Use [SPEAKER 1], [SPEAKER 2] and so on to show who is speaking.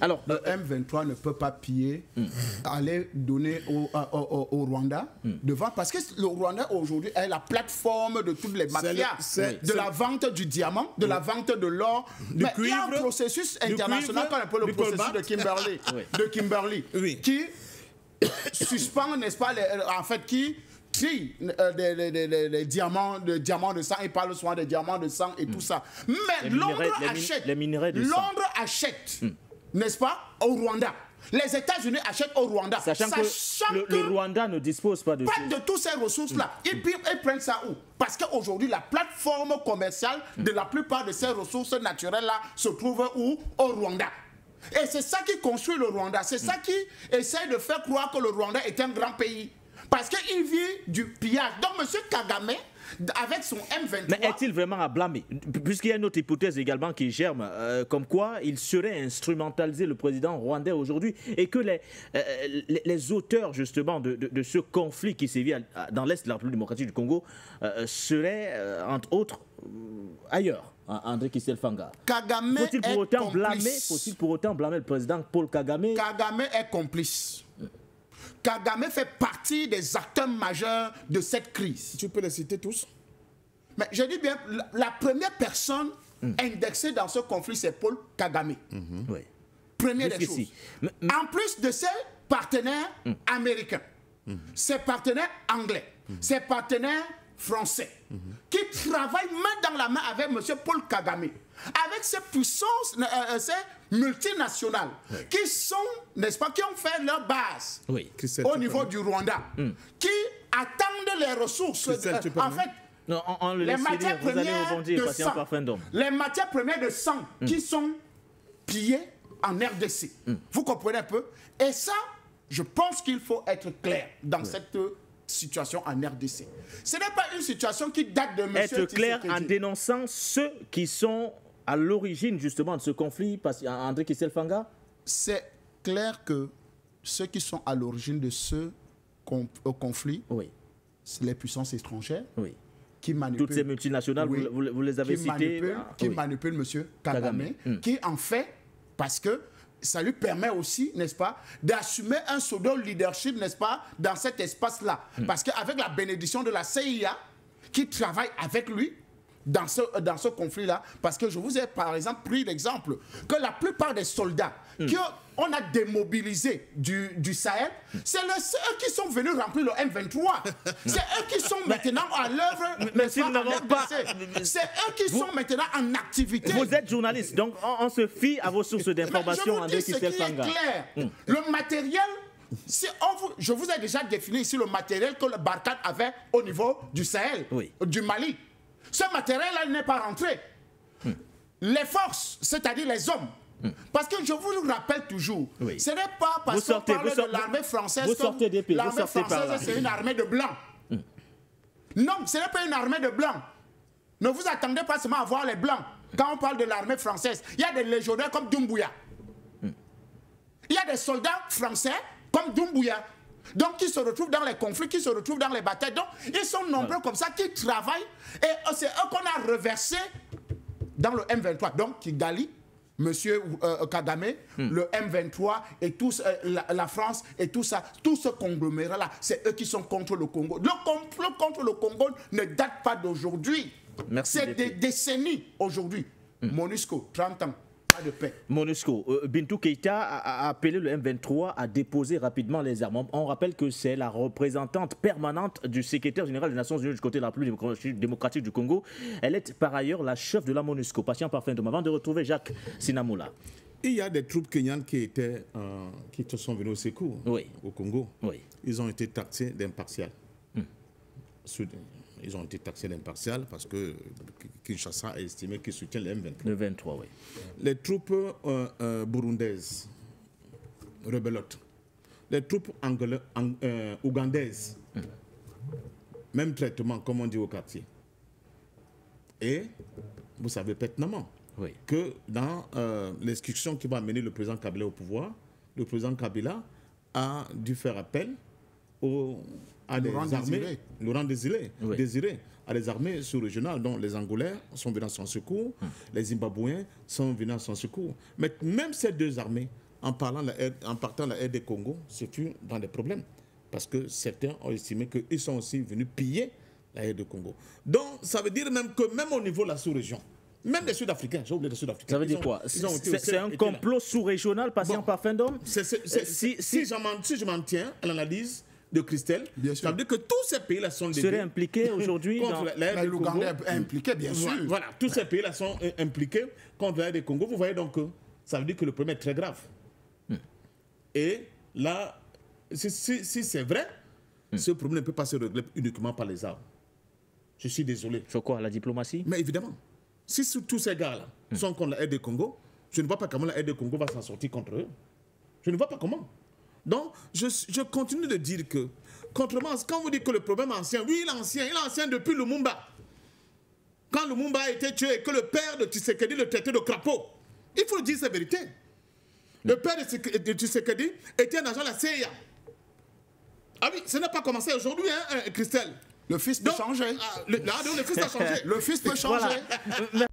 [SPEAKER 1] Alors,
[SPEAKER 2] le M23 ne peut pas piller, aller donner au Rwanda devant, parce que le Rwanda aujourd'hui est la plateforme de toutes les mafias, de la vente du diamant, de la vente de l'or. Mais il y a un processus international qu'on appelle le processus de Kimberley, qui suspend, n'est-ce pas, en fait, qui trie les diamants de sang, il parle souvent des diamants de sang et tout ça. Mais Londres achète, n'est-ce pas, au Rwanda. Les États-Unis achètent au Rwanda.
[SPEAKER 1] Sachant que le Rwanda ne dispose pas de
[SPEAKER 2] toutes ces ressources-là. Ils prennent ça où? Parce qu'aujourd'hui, la plateforme commerciale de la plupart de ces ressources naturelles-là se trouve où? Au Rwanda. Et c'est ça qui construit le Rwanda. C'est ça qui essaie de faire croire que le Rwanda est un grand pays. Parce qu'il vit du pillage. Donc, M. Kagame, avec son M23...
[SPEAKER 1] Mais est-il vraiment à blâmer? Puisqu'il y a une autre hypothèse également qui germe, comme quoi il serait instrumentalisé, le président rwandais aujourd'hui, et que les auteurs justement de ce conflit qui sévit dans l'Est de la République démocratique du Congo seraient, entre autres, ailleurs. André Kisselfanga. Faut-il pour autant blâmer le président Paul Kagame?
[SPEAKER 2] Kagame est complice. Kagame fait partie des acteurs majeurs de cette crise.
[SPEAKER 3] Tu peux les citer tous?
[SPEAKER 2] Mais je dis bien, la première personne indexée dans ce conflit, c'est Paul Kagame.
[SPEAKER 1] Oui.
[SPEAKER 2] Première des choses. En plus de ses partenaires américains, ses partenaires anglais, ses partenaires français, qui travaillent main dans la main avec M. Paul Kagame, avec ces puissances, ces multinationales, qui sont, n'est-ce pas, qui ont fait leur base au niveau du Rwanda, qui attendent les ressources, en fait,
[SPEAKER 1] non, on le laisse finir, vous allez rebondir, patient parfum d'homme.
[SPEAKER 2] Les matières premières de sang qui sont pillées en RDC. Vous comprenez un peu? Et ça, je pense qu'il faut être clair dans cette situation en RDC. Ce n'est pas une situation qui date de M.
[SPEAKER 1] Être clair en dénonçant ceux qui sont à l'origine justement de ce conflit, André Kisselfanga?
[SPEAKER 2] C'est clair que ceux qui sont à l'origine de ce conflit, c'est les puissances étrangères, qui manipulent...
[SPEAKER 1] Toutes ces multinationales, vous les avez citées.
[SPEAKER 2] Qui manipulent M. Kagame, qui en fait, parce que ça lui permet aussi, n'est-ce pas, d'assumer un pseudo leadership, n'est-ce pas, dans cet espace-là. Parce qu'avec la bénédiction de la CIA, qui travaille avec lui dans ce conflit-là, parce que je vous ai par exemple pris l'exemple que la plupart des soldats qu'on a démobilisés du Sahel, c'est eux qui sont venus remplir le M23. C'est eux qui sont maintenant à l'œuvre. C'est eux qui sont maintenant en activité.
[SPEAKER 1] Vous êtes journaliste, donc on se fie à vos sources d'information.
[SPEAKER 2] Je vous dis ce qui est clair. Le matériel, je vous ai déjà défini ici le matériel que le Barkhane avait au niveau du Sahel, du Mali. Ce matériel-là n'est pas rentré. Les forces, c'est-à-dire les hommes, parce que je vous le rappelle toujours, ce n'est pas parce qu'on parle de l'armée française que l'armée française c'est une armée de blancs. Non, ce n'est pas une armée de blancs. Ne vous attendez pas seulement à voir les blancs. Quand on parle de l'armée française, il y a des légionnaires comme Doumbouya. Il y a des soldats français comme Doumbouya. Donc, qui se retrouvent dans les conflits, qui se retrouvent dans les batailles. Donc, ils sont nombreux comme ça, qui travaillent. Et c'est eux qu'on a reversés dans le M23. Donc, Kigali, M. Kagame, le M23 et tous, la France et tout ça, tout ce conglomérat-là, c'est eux qui sont contre le Congo. Le complot contre le Congo ne date pas d'aujourd'hui. C'est des décennies aujourd'hui. MONUSCO, 30 ans. De paix.
[SPEAKER 1] MONUSCO, Bintou Keïta a appelé le M23 à déposer rapidement les armes. On rappelle que c'est la représentante permanente du secrétaire général des Nations Unies du côté de la République démocratique du Congo. Elle est par ailleurs la chef de la MONUSCO. Patient parfum d'homme. Avant de retrouver Jacques Sinamoula.
[SPEAKER 3] Il y a des troupes kenyanes qui sont venues au secours au Congo. Ils ont été taxés d'impartial. Ils ont été taxés d'impartial parce que Kinshasa a estimé qu'ils soutiennent le M23.
[SPEAKER 1] Le 23,
[SPEAKER 3] Les troupes burundaises, rebellotes. Les troupes ougandaises, même traitement, comme on dit au quartier. Et vous savez pertinemment que dans l'instruction qui va amener le président Kabila au pouvoir, le président Kabila a dû faire appel à des armées, Laurent Désiré, à des armées sous-régionales, dont les Angolais sont venus à son secours, les Zimbabwéens sont venus à son secours. Mais même ces deux armées en partant de la RD Congo, ce fut dans des problèmes. Parce que certains ont estimé qu'ils sont aussi venus piller la RD Congo. Donc, ça veut dire même que même au niveau de la sous-région, même les Sud-Africains, j'ai oublié les Sud-Africains.
[SPEAKER 1] Ça veut dire quoi? C'est un complot sous-régional patient par fin d'homme?
[SPEAKER 3] Si je m'en tiens à l'analyse de Christelle, ça veut dire que tous ces pays-là sont
[SPEAKER 1] seraient impliqués aujourd'hui
[SPEAKER 3] dans
[SPEAKER 2] l'Ouganda est impliqué, bien sûr.
[SPEAKER 3] Voilà, tous ces pays-là sont impliqués contre la RD Congo. Vous voyez donc, ça veut dire que le problème est très grave. Et là, si c'est vrai, ce problème ne peut pas se régler uniquement par les armes. Je suis désolé.
[SPEAKER 1] Sur quoi? La diplomatie?
[SPEAKER 3] Mais évidemment. Si tous ces gars-là sont contre la RD Congo, je ne vois pas comment la RD Congo va s'en sortir contre eux. Je ne vois pas comment. Donc, je continue de dire que, contrairement à quand vous dites que le problème est ancien, oui, il est ancien depuis Lumumba. Quand Lumumba a été tué et que le père de Tshisekedi le traitait de crapaud. Il faut dire sa vérité. Le père de Tshisekedi était un agent de la CIA. Ah oui, ça n'a pas commencé aujourd'hui, hein, Christelle.
[SPEAKER 2] Le fils peut changer.
[SPEAKER 3] Le fils a changé.
[SPEAKER 2] Le fils peut changer.
[SPEAKER 1] Voilà.